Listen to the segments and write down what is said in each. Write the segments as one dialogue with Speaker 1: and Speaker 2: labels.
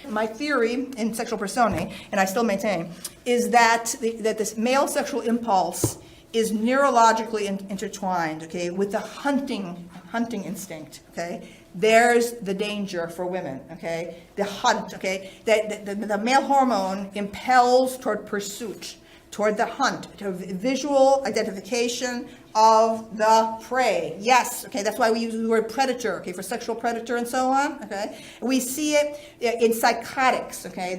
Speaker 1: My theory in sexual personae, and I still maintain, is that that this male sexual impulse is neurologically intertwined, okay, with the hunting instinct, okay? There's the danger for women, okay? The hunt, okay? The male hormone impels toward pursuit, toward the hunt, to visual identification of the prey. Yes, okay, that's why we use the word predator, okay, for sexual predator and so on, okay? We see it in psychotics, okay?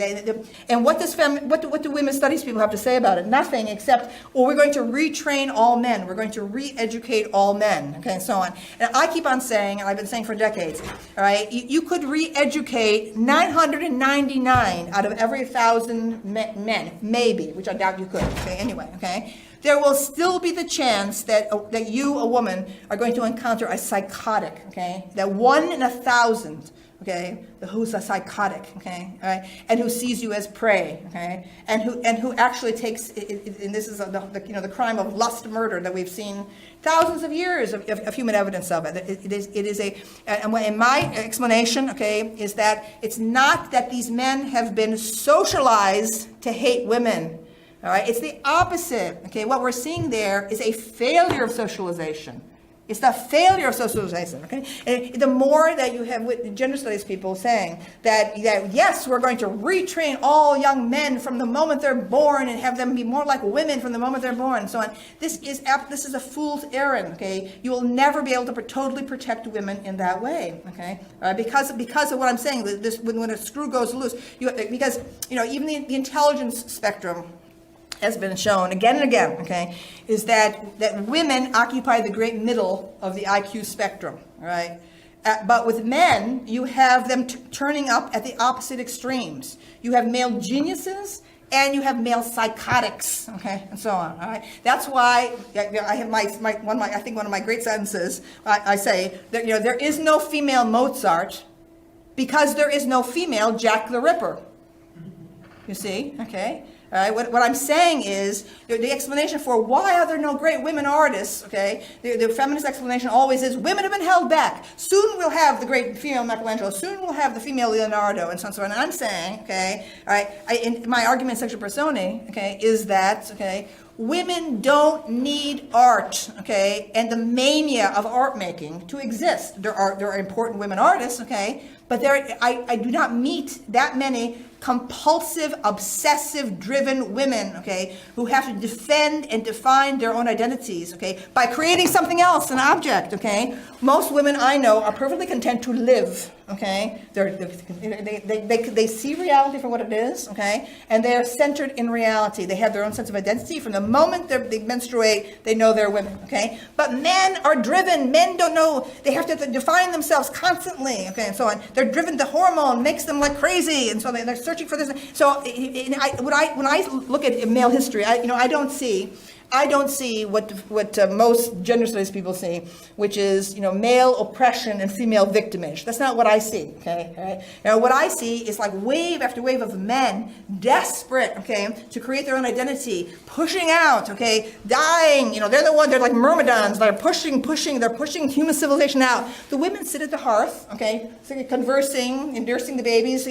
Speaker 1: And what do women's studies people have to say about it? Nothing except, well, we're going to retrain all men. We're going to re-educate all men, okay, and so on. And I keep on saying, and I've been saying for decades, all right, you could re-educate 999 out of every 1,000 men, maybe, which I doubt you could, okay, anyway, okay? There will still be the chance that you, a woman, are going to encounter a psychotic, okay? That 1 in 1,000, okay, who's a psychotic, okay, all right, and who sees you as prey, okay, and who actually takes, and this is the crime of lust murder that we've seen thousands of years of human evidence of it. It is and my explanation, okay, is that it's not that these men have been socialized to hate women. All right, it's the opposite. Okay, what we're seeing there is a failure of socialization. It's the failure of socialization. Okay, and the more that you have with gender studies people saying that yes, we're going to retrain all young men from the moment they're born and have them be more like women from the moment they're born, and so on. This is a fool's errand. Okay, you will never be able to totally protect women in that way. Okay, because of what I'm saying. This when a screw goes loose, because even the intelligence spectrum has been shown again and again, okay, is that women occupy the great middle of the IQ spectrum, all right? But with men, you have them turning up at the opposite extremes. You have male geniuses and you have male psychotics, okay, and so on, all right? That's why I have I think one of my great sentences, I say that, there is no female Mozart because there is no female Jack the Ripper. You see, okay? What I'm saying is the explanation for why are there no great women artists, okay, the feminist explanation always is women have been held back. Soon we'll have the great female Michelangelo. Soon we'll have the female Leonardo, and so on and so on. And I'm saying, okay, all right, in my argument in Sexual Personae, okay, is that, okay, women don't need art, okay, and the mania of art making to exist. There are important women artists, okay, but I do not meet that many compulsive, obsessive, driven women, okay, who have to defend and define their own identities, okay, by creating something else, an object, okay. Most women I know are perfectly content to live, okay. They see reality for what it is, okay, and they are centered in reality. They have their own sense of identity. From the moment they menstruate, they know they're women, okay. But men are driven. Men don't know. They have to define themselves constantly, okay, and so on. They're driven. The hormone makes them like crazy, and so they're searching for this. So when I look at male history, I don't see what most gender studies people see, which is male oppression and female victimage. That's not what I see. Okay, all right? Now what I see is like wave after wave of men desperate, okay, to create their own identity, pushing out, okay, dying. They're like myrmidons. They're pushing. They're pushing human civilization out. The women sit at the hearth, okay, conversing, nursing the babies,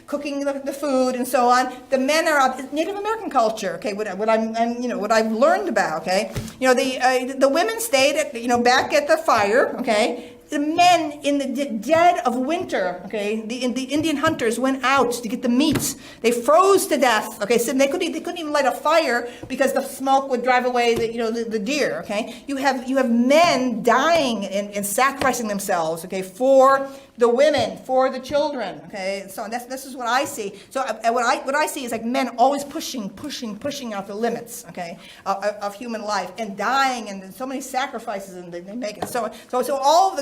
Speaker 1: cooking the food and so on. The men are Native American culture. Okay, what I've learned about, okay, the women stayed at back at the fire, okay. The men in the dead of winter, okay, the Indian hunters went out to get the meat. They froze to death, okay, so they couldn't even light a fire because the smoke would drive away the deer, okay. You have men dying and sacrificing themselves, okay, for the women, for the children, okay. So this is what I see. So what I see is like men always pushing out the limits, okay, of human life and dying and so many sacrifices and they make it. So all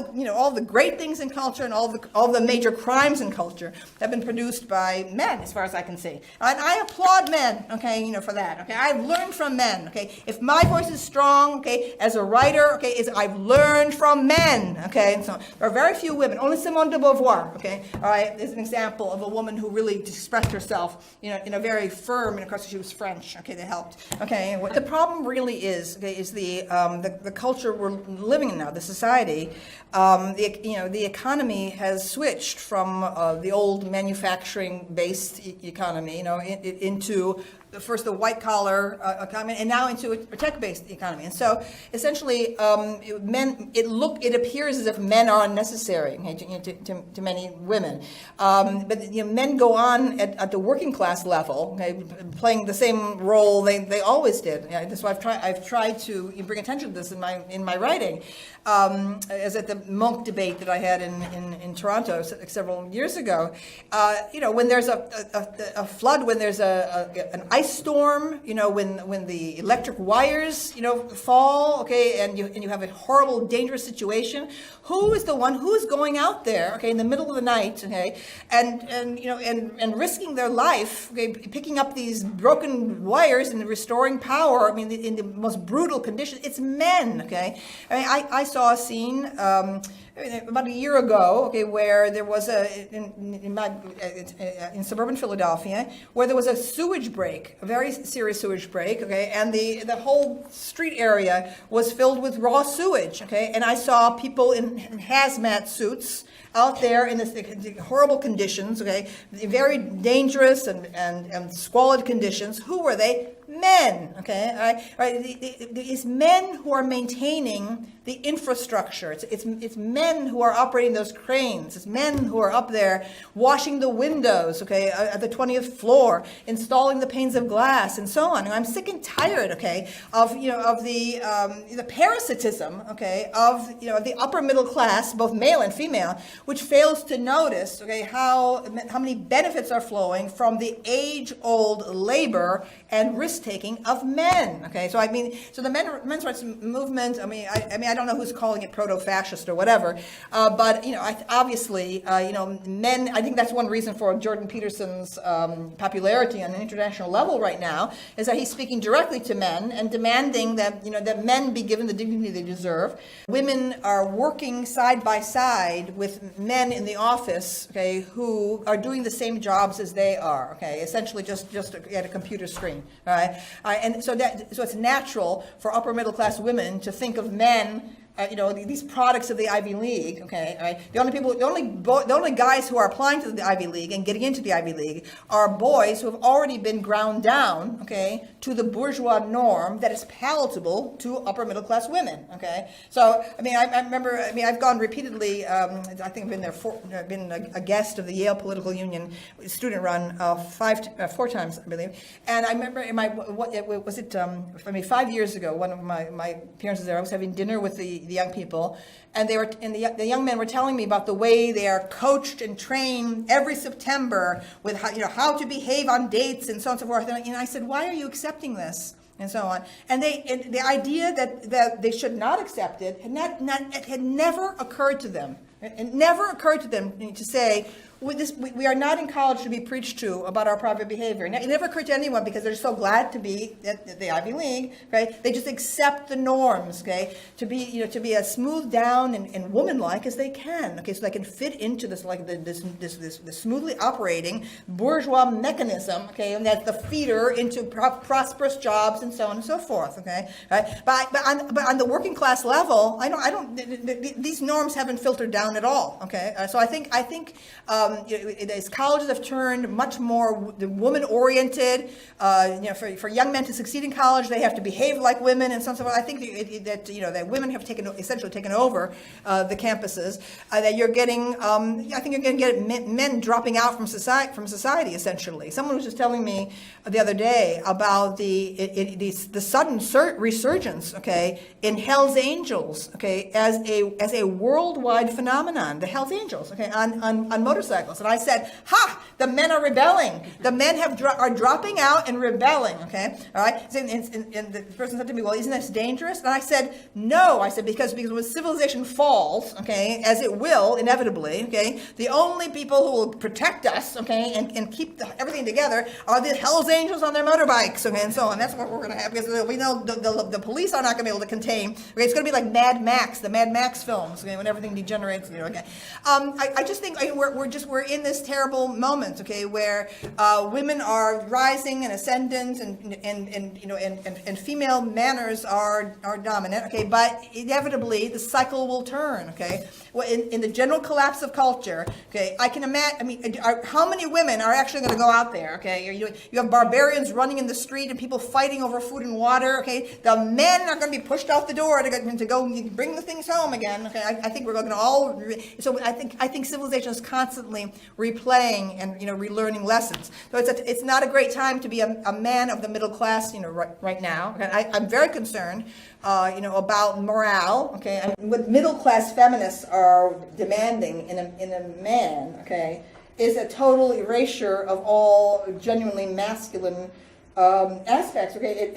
Speaker 1: the great things in culture and all the major crimes in culture have been produced by men, as far as I can see. And I applaud men, okay, for that. Okay, I've learned from men. Okay, if my voice is strong, okay, as a writer, okay, I've learned from men. Okay, and so there are very few women. Only Simone Simone de Beauvoir, okay, all right, is an example of a woman who really expressed herself, in a very firm, and of course she was French, okay, that helped, okay. What the problem really is, okay, is the culture we're living in now, the society. The economy has switched from the old manufacturing-based economy, into first the white-collar economy, and now into a tech-based economy. And so, essentially, it appears as if men are unnecessary, okay, to many women. But men go on at the working class level, okay, playing the same role they always did. So I've tried to bring attention to this in my writing. As at the Monk debate that I had in Toronto several years ago, when there's a flood, when there's an ice storm, when the electric wires, fall, okay, and you have a horrible, dangerous situation, who is going out there, okay, in the middle of the night, okay, and risking their life, okay, picking up these broken wires and restoring power, in the most brutal conditions? It's men, okay. I saw a scene about a year ago, okay, where there was in suburban Philadelphia, where there was a sewage break, a very serious sewage break, okay, and the whole street area was filled with raw sewage, okay, and I saw people in hazmat suits out there in this horrible conditions, okay, very dangerous and squalid conditions. Who were they? Men, okay, all right. It's men who are maintaining the infrastructure. It's men who are operating those cranes. It's men who are up there washing the windows, okay, at the 20th floor, installing the panes of glass, and so on. And I'm sick and tired, okay, of the parasitism, okay, of the upper middle class, both male and female, which fails to notice, okay, how many benefits are flowing from the age-old labor and risk-taking of men. Okay, so the men's rights movement. I don't know who's calling it proto-fascist or whatever, but obviously, men. I think that's one reason for Jordan Peterson's popularity on an international level right now, is that he's speaking directly to men and demanding that that men be given the dignity they deserve. Women are working side by side with men in the office, okay, who are doing the same jobs as they are. Okay, essentially just at a computer screen. Right? And so it's natural for upper middle class women to think of men, these products of the Ivy League. Okay, right? The only guys who are applying to the Ivy League and getting into the Ivy League are boys who have already been ground down, okay, to the bourgeois norm that is palatable to upper middle class women. Okay, so I remember. I've gone repeatedly. I think I've been a guest of the Yale Political Union student run 4 times, I believe. And I remember 5 years ago, one of my appearances there, I was having dinner with the young people, and the young men were telling me about the way they are coached and trained every September with how to behave on dates and so on and so forth. And I said, why are you accepting this? And so on. And the idea that they should not accept it had never occurred to them. It never occurred to them to say, we are not in college to be preached to about our private behavior. It never occurred to anyone because they're so glad to be at the Ivy League, right? They just accept the norms, okay? To be as smoothed down and womanlike as they can, okay? So they can fit into this this smoothly operating bourgeois mechanism, okay? And that's the feeder into prosperous jobs and so on and so forth, okay? Right? But on the working class level, these norms haven't filtered down at all, okay? So I think. As colleges have turned much more woman-oriented, for young men to succeed in college, they have to behave like women and so on. I think that women have essentially taken over the campuses. That you're getting, I think you're going to get men dropping out from society. Essentially, someone was just telling me the other day about the sudden resurgence, okay, in Hell's Angels, okay, as a worldwide phenomenon. The Hell's Angels, okay, on motorcycles. cycles. And I said, ha, the men are rebelling. The men are dropping out and rebelling, okay? All right? And the person said to me, well, isn't this dangerous? And I said, no. I said, because when civilization falls, okay, as it will inevitably, okay, the only people who will protect us, okay, and keep everything together are the Hell's Angels on their motorbikes, okay, and so on. That's what we're going to have, because we know the police are not going to be able to contain. Okay, it's going to be like Mad Max, the Mad Max films, okay, when everything degenerates. You know, okay. I just think we're in this terrible moment, okay, where women are rising and ascendant, and female manners are dominant, okay, but inevitably the cycle will turn, okay. Well, in the general collapse of culture, okay, I can imagine. I mean, how many women are actually going to go out there? Okay, you have barbarians running in the street and people fighting over food and water. Okay, the men are going to be pushed out the door to go bring the things home again. Okay, I think we're going to all. So I think civilization is constantly replaying and relearning lessons. So it's not a great time to be a man of the middle class. Right now. Okay? I'm very concerned. About morale, okay, and what middle class feminists are demanding in a man, okay, is a total erasure of all genuinely masculine aspects, okay,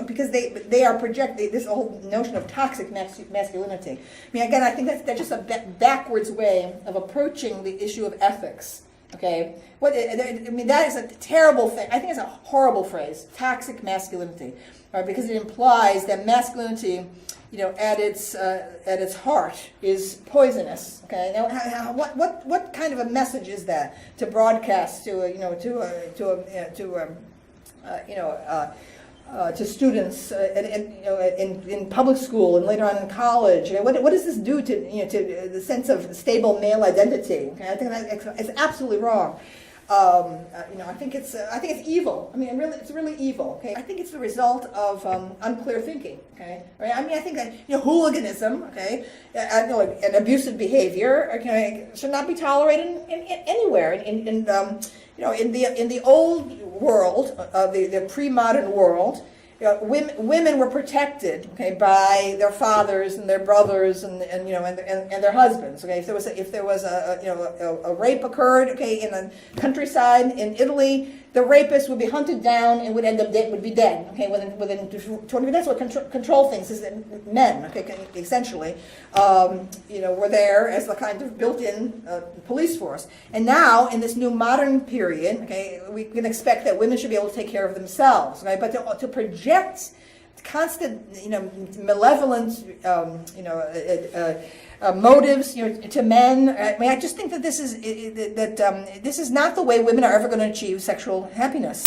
Speaker 1: because they are projecting this whole notion of toxic masculinity. I mean, again, I think that's just a backwards way of approaching the issue of ethics. Okay, that is a terrible thing. I think it's a horrible phrase, toxic masculinity, right? Because it implies that masculinity, at its heart, is poisonous. Okay, now what kind of a message is that to broadcast to students in public school and later on in college? What does this do to the sense of stable male identity? Okay, I think it's absolutely wrong. I think it's evil. I mean, it's really evil. Okay, I think it's the result of unclear thinking. Okay, right? I mean, I think that hooliganism, okay, and abusive behavior, okay, should not be tolerated anywhere. In the old world, the pre-modern world, women were protected, okay, by their fathers and their brothers and their husbands. Okay, if there was a rape occurred, okay, in the countryside in Italy, the rapist would be hunted down and would be dead. Okay, within 20. That's what control things is. That men, okay, essentially, were there as the kind of built-in police force. And now in this new modern period, okay, we can expect that women should be able to take care of themselves. Okay, but to project constant, malevolent, motives, to men. I mean, I just think that this is not the way women are ever going to achieve sexual happiness.